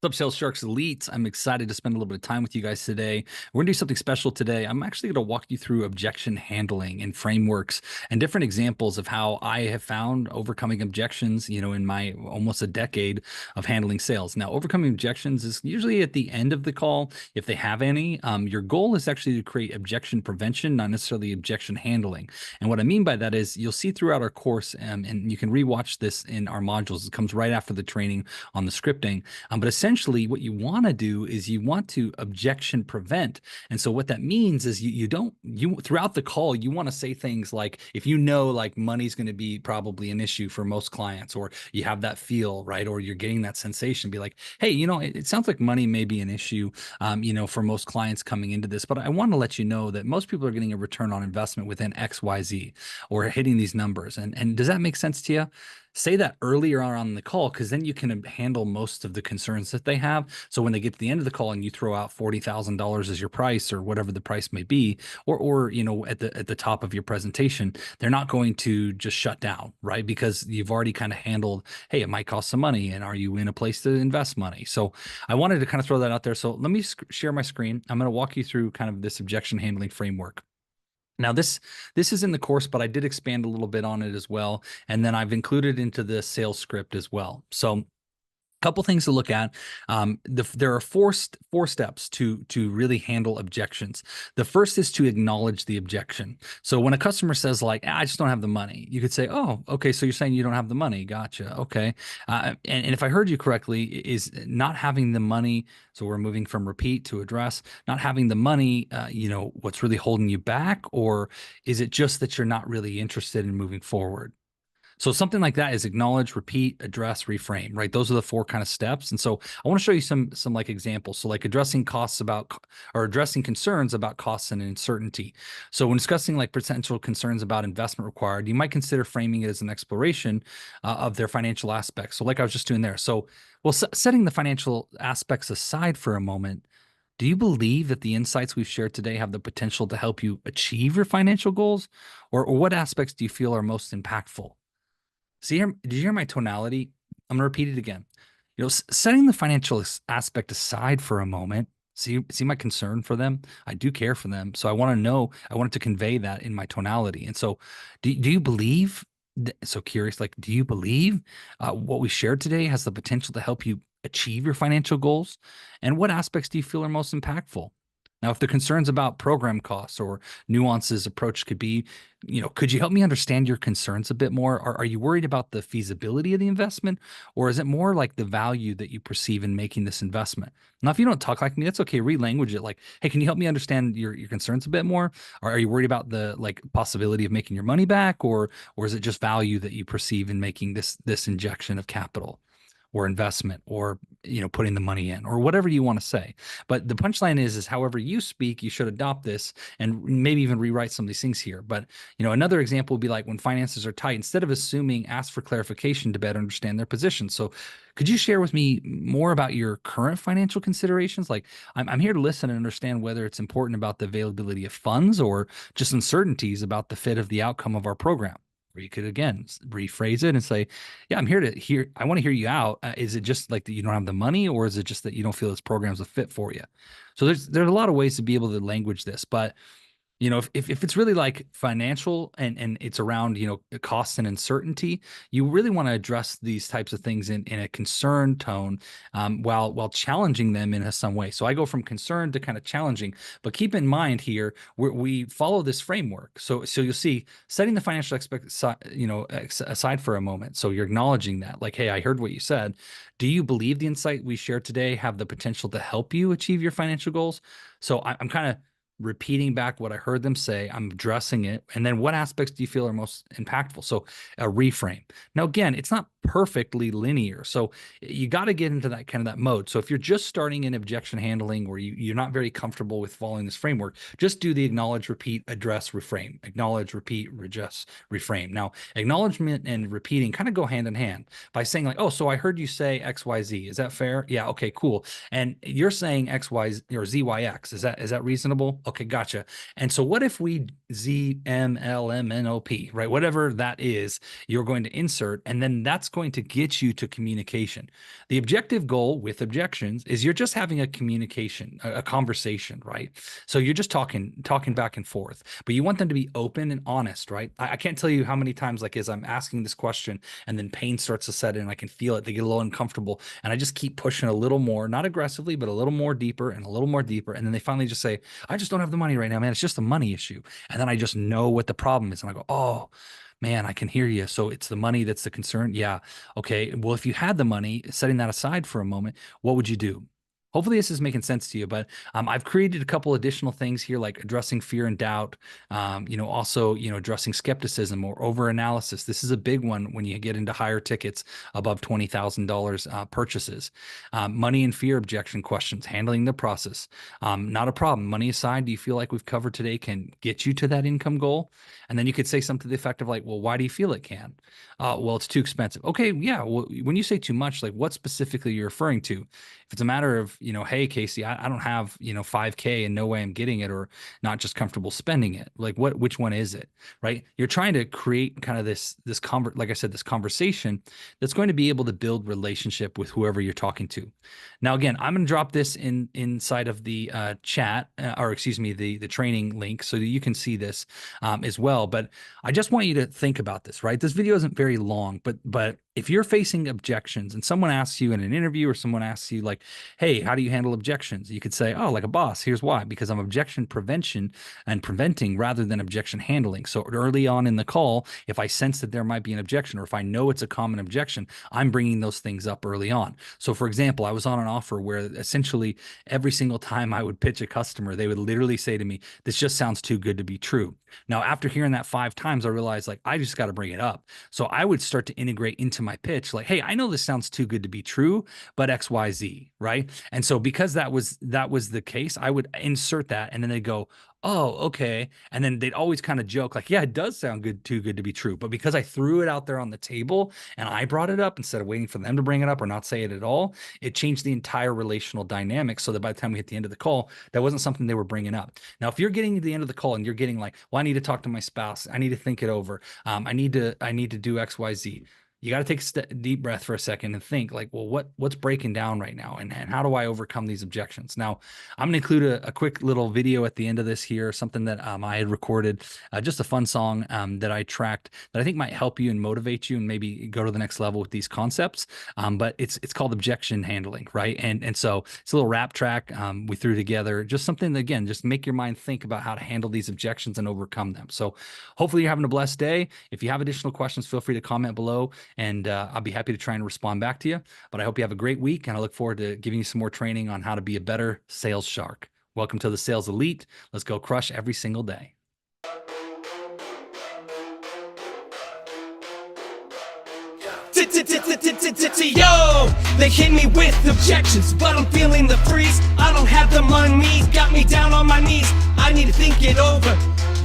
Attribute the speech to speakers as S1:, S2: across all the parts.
S1: What's up, Sales Sharks Elites? I'm excited to spend a little bit of time with you guys today. We're going to do something special today. I'm actually going to walk you through objection handling and frameworks and different examples of how I have found overcoming objections, in my almost a decade of handling sales. Now, overcoming objections is usually at the end of the call, if they have any. Your goal is actually to create objection prevention, not necessarily objection handling. And what I mean by that is you'll see throughout our course, and you can rewatch this in our modules. It comes right after the training on the scripting. But essentially, what you want to do is you want to objection prevent. And so what that means is you don't throughout the call, you want to say things like, if like money's going to be probably an issue for most clients, or you have that feel, right? Or you're getting that sensation, be like, hey, it sounds like money may be an issue, for most clients coming into this, but I want to let you know that most people are getting a return on investment within XYZ or hitting these numbers. And does that make sense to you? Say that earlier on in the call, because then you can handle most of the concerns that they have. So when they get to the end of the call and you throw out $40,000 as your price, or whatever the price may be, or at the top of your presentation, they're not going to just shut down, right? Because you've already kind of handled, hey, it might cost some money, and are you in a place to invest money? So I wanted to kind of throw that out there. So let me share my screen. I'm going to walk you through kind of this objection handling framework. Now, this is in the course, but I did expand a little bit on it as well. And then I've included into the sales script as well. So couple things to look at. There are four steps to really handle objections. The first is to acknowledge the objection. So when a customer says like, I just don't have the money, you could say, oh, okay, so you're saying you don't have the money. Gotcha. Okay. And if I heard you correctly, is not having the money. So we're moving from repeat to address, not having the money, what's really holding you back? Or is it just that you're not really interested in moving forward? So something like that is acknowledge, repeat, address, reframe, right? Those are the four kind of steps. And so I want to show you some like examples. So like addressing addressing concerns about costs and uncertainty. So when discussing like potential concerns about investment required, you might consider framing it as an exploration of their financial aspects. So like I was just doing there. So, well, setting the financial aspects aside for a moment, do you believe that the insights we've shared today have the potential to help you achieve your financial goals? Or what aspects do you feel are most impactful? See here, did you hear my tonality? I'm gonna repeat it again. Setting the financial aspect aside for a moment. See my concern for them. I do care for them, so I want to know. I wanted to convey that in my tonality. And so, do you believe? So curious, like, do you believe what we shared today has the potential to help you achieve your financial goals? And what aspects do you feel are most impactful? Now, if the concerns about program costs or nuances approach could be, could you help me understand your concerns a bit more? Are you worried about the feasibility of the investment, or is it more like the value that you perceive in making this investment? Now, if you don't talk like me, that's okay. Relanguage it like, hey, can you help me understand your concerns a bit more? Or are you worried about the like possibility of making your money back, or is it just value that you perceive in making this injection of capital? Or investment, or putting the money in, or whatever you want to say. But the punchline is however you speak, you should adopt this and maybe even rewrite some of these things here. But another example would be like when finances are tight, instead of assuming, ask for clarification to better understand their position. So could you share with me more about your current financial considerations? Like, I'm here to listen and understand whether it's important about the availability of funds, or just uncertainties about the fit of the outcome of our program. Or you could again rephrase it and say, yeah, I'm here to hear, I want to hear you out. Is it just like that you don't have the money, or is it just that you don't feel this program's a fit for you? So there's a lot of ways to be able to language this, but if it's really like financial and it's around, costs and uncertainty, you really want to address these types of things in a concerned tone, while challenging them in some way. So I go from concerned to kind of challenging, but keep in mind here, we follow this framework. So you'll see setting the financial aside for a moment. So you're acknowledging that, like, hey, I heard what you said. Do you believe the insight we shared today have the potential to help you achieve your financial goals? So I'm kind of repeating back what I heard them say. I'm addressing it. And then what aspects do you feel are most impactful? So a reframe. Now, again, it's not perfectly linear. So you got to get into that kind of that mode. So if you're just starting in objection handling, or you're not very comfortable with following this framework, just do the acknowledge, repeat, address, reframe. Acknowledge, repeat, address, reframe. Now, acknowledgement and repeating kind of go hand in hand by saying like, oh, so I heard you say XYZ. Is that fair? Yeah. Okay, cool. And you're saying XY or ZYX. Is that reasonable? Okay, gotcha. And so what if we ZMLMNOP, right? Whatever that is, you're going to insert, and then that's going to get you to communication. The objective goal with objections is you're just having a communication, a conversation, right? So you're just talking back and forth, but you want them to be open and honest, right? I can't tell you how many times, like, as I'm asking this question and then pain starts to set in, I can feel it. They get a little uncomfortable, and I just keep pushing a little more, not aggressively, but a little more deeper and a little more deeper. And then they finally just say, I just don't have the money right now, man. It's just a money issue. And then I just know what the problem is. And I go, oh, man, I can hear you. So it's the money that's the concern. Yeah. Okay. Well, if you had the money, setting that aside for a moment, what would you do? Hopefully this is making sense to you, but I've created a couple additional things here, like addressing fear and doubt, also, addressing skepticism or over-analysis. This is a big one when you get into higher tickets above $20,000 purchases. Money and fear objection questions, handling the process. Not a problem. Money aside, do you feel like we've covered today can get you to that income goal? And then you could say something to the effect of like, well, why do you feel it can? Well, it's too expensive. Okay, yeah. Well, when you say too much, like what specifically you're referring to? If it's a matter of, hey, Casey, I don't have, 5K and no way I'm getting it, or not just comfortable spending it. Like which one is it, right? You're trying to create kind of this like I said, this conversation that's going to be able to build relationship with whoever you're talking to. Now, again, I'm going to drop this inside of the chat, or excuse me, the training link so that you can see this as well. But I just want you to think about this, right? This video isn't very long, but if you're facing objections and someone asks you in an interview, or someone asks you like, hey, how do you handle objections? You could say, oh, like a boss, here's why, because I'm objection prevention and preventing rather than objection handling. So early on in the call, if I sense that there might be an objection, or if I know it's a common objection, I'm bringing those things up early on. So for example, I was on an offer where essentially every single time I would pitch a customer, they would literally say to me, this just sounds too good to be true. Now, after hearing that 5 times, I realized like, I just got to bring it up. So I would start to integrate into my pitch, like, hey, I know this sounds too good to be true, but X, Y, Z, right? And so because that was the case, I would insert that, and then they go, oh, okay. And then they'd always kind of joke like, yeah, it does sound too good to be true. But because I threw it out there on the table and I brought it up instead of waiting for them to bring it up or not say it at all, it changed the entire relational dynamic, so that by the time we hit the end of the call, that wasn't something they were bringing up. Now, if you're getting to the end of the call and you're getting like, well, I need to talk to my spouse, I need to think it over, I need to do X, Y, Z. You got to take a deep breath for a second and think like, well, what's breaking down right now, and how do I overcome these objections? Now, I'm going to include a quick little video at the end of this here, something that I had recorded, just a fun song that I tracked that I think might help you and motivate you and maybe go to the next level with these concepts. But it's called Objection Handling, right? And so it's a little rap track we threw together, just something that, again, just make your mind think about how to handle these objections and overcome them. So hopefully you're having a blessed day. If you have additional questions, feel free to comment below, and I'll be happy to try and respond back to you. But I hope you have a great week, and I look forward to giving you some more training on how to be a better sales shark. Welcome to the Sales Elite. Let's go crush every single day.
S2: Yo, they hit me with objections, but I'm feeling the freeze. I don't have the money, got me down on my knees. I need to think it over.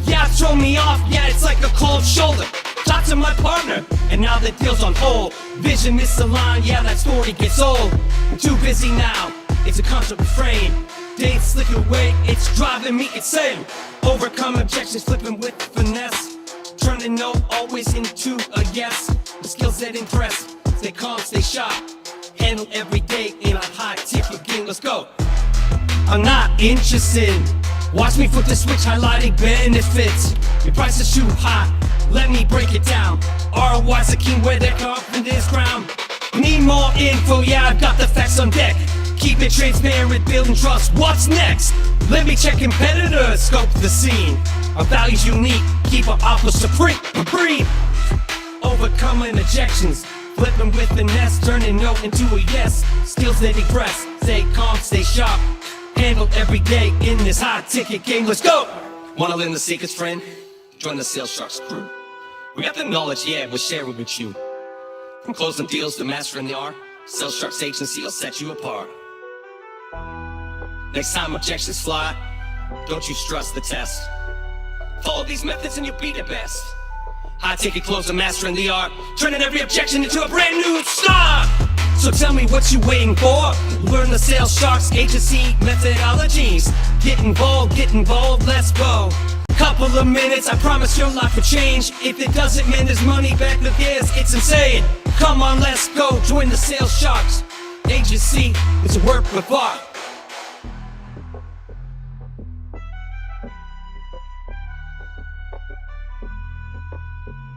S2: Yeah, it's thrown me off. Yeah, it's like a cold shoulder. Talk to my partner, and now the deal's on hold. Vision misaligned, yeah, that story gets old. I'm too busy now, it's a constant refrain. Days slip away, it's driving me insane. Overcome objections, flipping with finesse. Turn a no always into a yes. The skills that impress, stay calm, stay sharp. Handle every day in a high ticket game, let's go. I'm not interested. Watch me flip the switch, highlighting benefits. Your price is too high, let me break it down. ROI's the king where their confidence ground. Need more info, yeah, I've got the facts on deck. Keep it transparent, building trust, what's next? Let me check competitors, scope the scene. Our value's unique, keep our offer supreme. Overcoming objections, flipping with finesse, turning no into a yes. Skills that impress, stay calm, stay sharp. Handle every day in this high ticket game, let's go! Wanna learn the secrets, friend? Join the Sales Sharks crew. We got the knowledge, yeah, we'll share it with you. From closing deals to mastering the art, Sales Sharks Agency will set you apart. Next time objections fly, don't you stress the test. Follow these methods and you'll be the best. High ticket closer, mastering the art, turning every objection into a brand new start. So tell me what you waiting for. Learn the sales sharks agency methodologies. Get involved, let's go. Couple of minutes, I promise your life will change. If it doesn't, man, there's money back with this. It's insane. Come on, let's go. Join the sales sharks agency. It's a work of art.